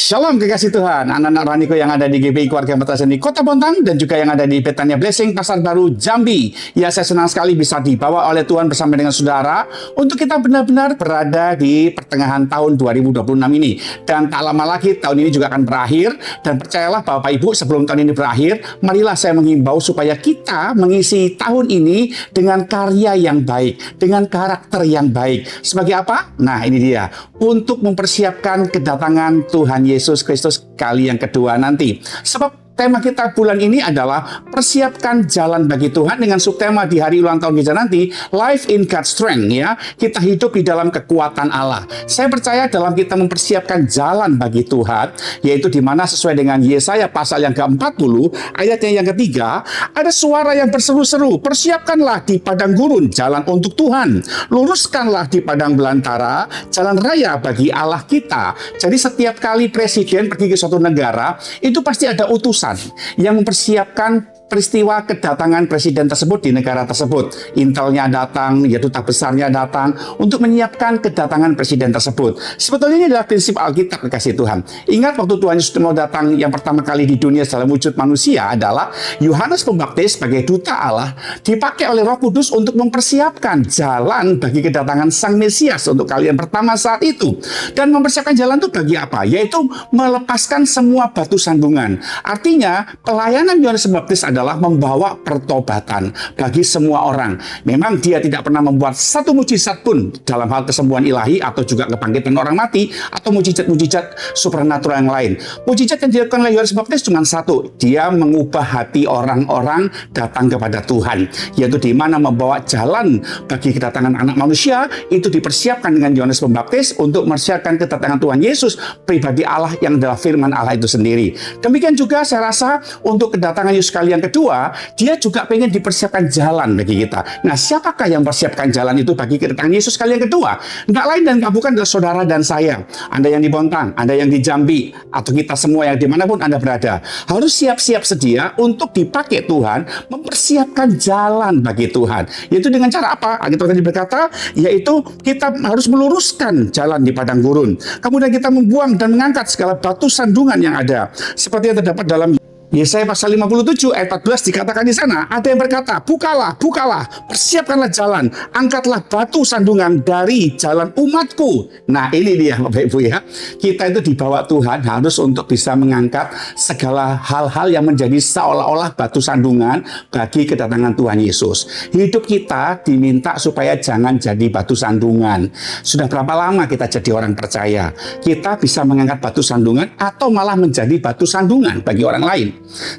Shalom kekasih Tuhan, anak-anak rohaniku yang ada di GBI Keluarga Metraseni Kota Bontang dan juga yang ada di Betania Blessing Pasar Baru Jambi. Ya, saya senang sekali bisa dibawa oleh Tuhan bersama dengan saudara untuk kita benar-benar berada di pertengahan tahun 2026 ini. Dan tak lama lagi tahun ini juga akan berakhir, dan percayalah Bapak Ibu, sebelum tahun ini berakhir, marilah saya menghimbau supaya kita mengisi tahun ini dengan karya yang baik, dengan karakter yang baik. Sebagai apa? Nah, ini dia, untuk mempersiapkan kedatangan Tuhan Yesus Kristus kali yang kedua nanti. Sebab tema kita bulan ini adalah persiapkan jalan bagi Tuhan, dengan subtema di hari ulang tahun kita nanti, Life in God's Strength, ya. Kita hidup di dalam kekuatan Allah. Saya percaya dalam kita mempersiapkan jalan bagi Tuhan, yaitu di mana sesuai dengan Yesaya pasal yang ke-40, ayatnya yang ketiga, ada suara yang berseru-seru, persiapkanlah di padang gurun jalan untuk Tuhan, luruskanlah di padang belantara jalan raya bagi Allah kita. Jadi setiap kali presiden pergi ke suatu negara, itu pasti ada utusan yang mempersiapkan peristiwa kedatangan presiden tersebut di negara tersebut. Intelnya datang, ya duta besarnya datang untuk menyiapkan kedatangan presiden tersebut. Sebetulnya ini adalah prinsip Alkitab, kekasih Tuhan. Ingat waktu Tuhan Yesus mau datang yang pertama kali di dunia dalam wujud manusia adalah Yohanes Pembaptis sebagai duta Allah dipakai oleh Roh Kudus untuk mempersiapkan jalan bagi kedatangan Sang Mesias untuk kali yang pertama saat itu. Dan mempersiapkan jalan itu bagi apa? Yaitu melepaskan semua batu sandungan. Artinya pelayanan Yohanes Pembaptis adalah membawa pertobatan bagi semua orang. Memang dia tidak pernah membuat satu mujizat pun dalam hal kesembuhan ilahi atau juga kebangkitan orang mati atau mujizat-mujizat supernatural yang lain. Mujizat yang dilakukan oleh Yohanes Pembaptis cuma satu, dia mengubah hati orang-orang datang kepada Tuhan, yaitu di mana membawa jalan bagi kedatangan anak manusia itu dipersiapkan dengan Yohanes Pembaptis untuk mempersiapkan kedatangan Tuhan Yesus, pribadi Allah yang adalah firman Allah itu sendiri. Demikian juga saya rasa untuk kedatangan Yesus kali yang kedua, dia juga pengen dipersiapkan jalan bagi kita. Nah, siapakah yang mempersiapkan jalan itu bagi kedatangan Yesus kali yang kedua? Nggak lain dan nggak bukan adalah saudara dan saya. Anda yang di Bontang, Anda yang di Jambi, atau kita semua yang dimanapun Anda berada, harus siap-siap sedia untuk dipakai Tuhan, mempersiapkan jalan bagi Tuhan. Yaitu dengan cara apa? Alkitab tadi berkata, yaitu kita harus meluruskan jalan di padang gurun. Kemudian kita membuang dan mengangkat segala batu sandungan yang ada. Seperti yang terdapat dalam Yesaya pasal 57 ayat 14 dikatakan di sana, ada yang berkata, bukalah, bukalah, persiapkanlah jalan, angkatlah batu sandungan dari jalan umatku. Nah, ini dia Bapak Ibu ya. Kita itu dibawa Tuhan harus untuk bisa mengangkat segala hal-hal yang menjadi seolah-olah batu sandungan bagi kedatangan Tuhan Yesus. Hidup kita diminta supaya jangan jadi batu sandungan. Sudah berapa lama kita jadi orang percaya? Kita bisa mengangkat batu sandungan atau malah menjadi batu sandungan bagi orang lain.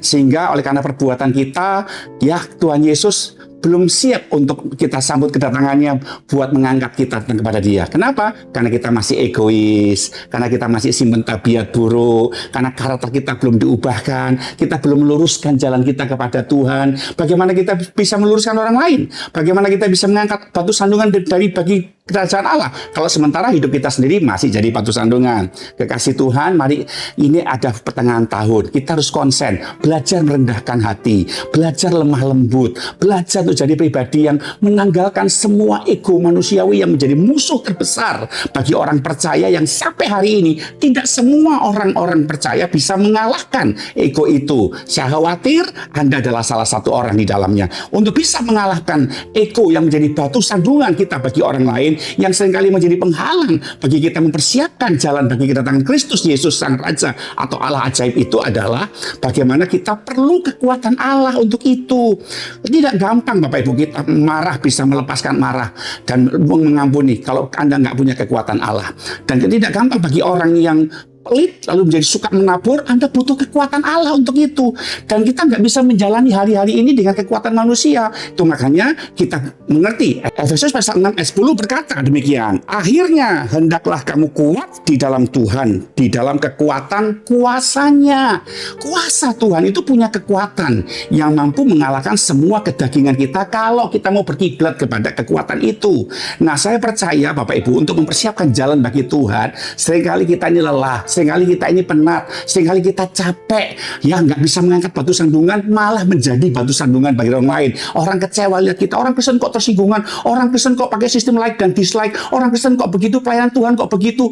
Sehingga oleh karena perbuatan kita, ya Tuhan Yesus belum siap untuk kita sambut kedatangannya buat mengangkat kita kepada dia. Kenapa? Karena kita masih egois, karena kita masih simpen tabiat buruk, karena karakter kita belum diubahkan, kita belum meluruskan jalan kita kepada Tuhan. Bagaimana kita bisa meluruskan orang lain? Bagaimana kita bisa mengangkat batu sandungan dari bagi kerajaan Allah kalau sementara hidup kita sendiri masih jadi batu sandungan? Kekasih Tuhan, mari, ini ada pertengahan tahun, kita harus konsen, belajar merendahkan hati, belajar lemah lembut, belajar untuk jadi pribadi yang menanggalkan semua ego manusiawi yang menjadi musuh terbesar bagi orang percaya, yang sampai hari ini tidak semua orang-orang percaya bisa mengalahkan ego itu. Saya khawatir Anda adalah salah satu orang di dalamnya. Untuk bisa mengalahkan ego yang menjadi batu sandungan kita bagi orang lain, yang seringkali menjadi penghalang bagi kita mempersiapkan jalan bagi kedatangan Kristus Yesus Sang Raja atau Allah ajaib, itu adalah bagaimana kita perlu kekuatan Allah untuk itu. Tidak gampang Bapak Ibu, kita marah bisa melepaskan marah dan mengampuni kalau Anda nggak punya kekuatan Allah. Dan tidak gampang bagi orang yang pelit lalu menjadi suka menabur. Anda butuh kekuatan Allah untuk itu, dan kita nggak bisa menjalani hari-hari ini dengan kekuatan manusia. Itu makanya kita mengerti Efesus pasal 6 ayat 10 berkata demikian, akhirnya hendaklah kamu kuat di dalam Tuhan, di dalam kekuatan kuasanya. Kuasa Tuhan itu punya kekuatan yang mampu mengalahkan semua kedagingan kita kalau kita mau berkiblat kepada kekuatan itu. Nah, saya percaya Bapak Ibu, untuk mempersiapkan jalan bagi Tuhan, seringkali kita ini lelah, seringkali kita ini penat, seringkali kita capek, ya nggak bisa mengangkat batu sandungan, malah menjadi batu sandungan bagi orang lain. Orang kecewa lihat kita, orang Kristen kok tersinggungan, orang Kristen kok pakai sistem like dan dislike, orang Kristen kok begitu, pelayanan Tuhan kok begitu,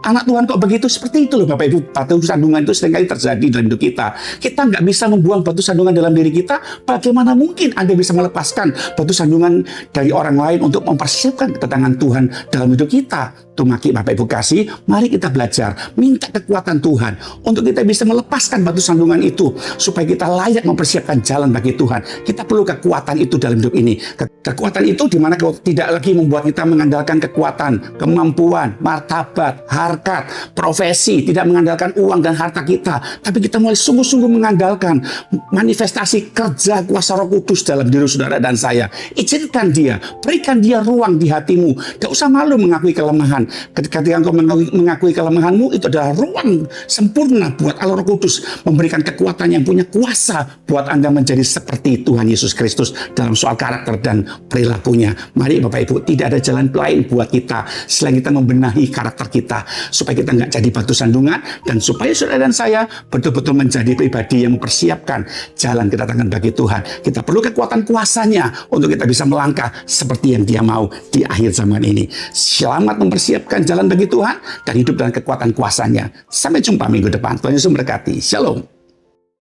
anak Tuhan kok begitu. Seperti itu loh Bapak Ibu, batu sandungan itu seringkali terjadi dalam hidup kita. Kita nggak bisa membuang batu sandungan dalam diri kita, bagaimana mungkin Anda bisa melepaskan batu sandungan dari orang lain untuk mempersiapkan kedatangan Tuhan dalam hidup kita? Tumaki Bapak Ibu kasih, mari kita belajar, minta kekuatan Tuhan untuk kita bisa melepaskan batu sandungan itu, supaya kita layak mempersiapkan jalan bagi Tuhan. Kita perlu kekuatan itu dalam hidup ini. Kekuatan itu dimana tidak lagi membuat kita mengandalkan kekuatan, kemampuan, martabat, harkat, profesi, tidak mengandalkan uang dan harta kita, tapi kita mulai sungguh-sungguh mengandalkan manifestasi kerja kuasa Roh Kudus dalam diri saudara dan saya. Izinkan dia, berikan dia ruang di hatimu. Tidak usah malu mengakui kelemahan. Ketika engkau mengakui kelemahanmu, itu adalah ruang sempurna buat Allah Roh Kudus memberikan kekuatan yang punya kuasa buat Anda menjadi seperti Tuhan Yesus Kristus dalam soal karakter dan perilakunya. Mari Bapak Ibu, tidak ada jalan lain buat kita selain kita membenahi karakter kita, supaya kita nggak jadi batu sandungan, dan supaya saudara dan saya betul-betul menjadi pribadi yang mempersiapkan jalan kedatangan bagi Tuhan. Kita perlu kekuatan kuasanya untuk kita bisa melangkah seperti yang Dia mau di akhir zaman ini. Selamat mempersiapkan jalan bagi Tuhan dan hidup dengan kekuatan kuasanya. Sampai jumpa minggu depan. Tuhan Yesus memberkati. Shalom.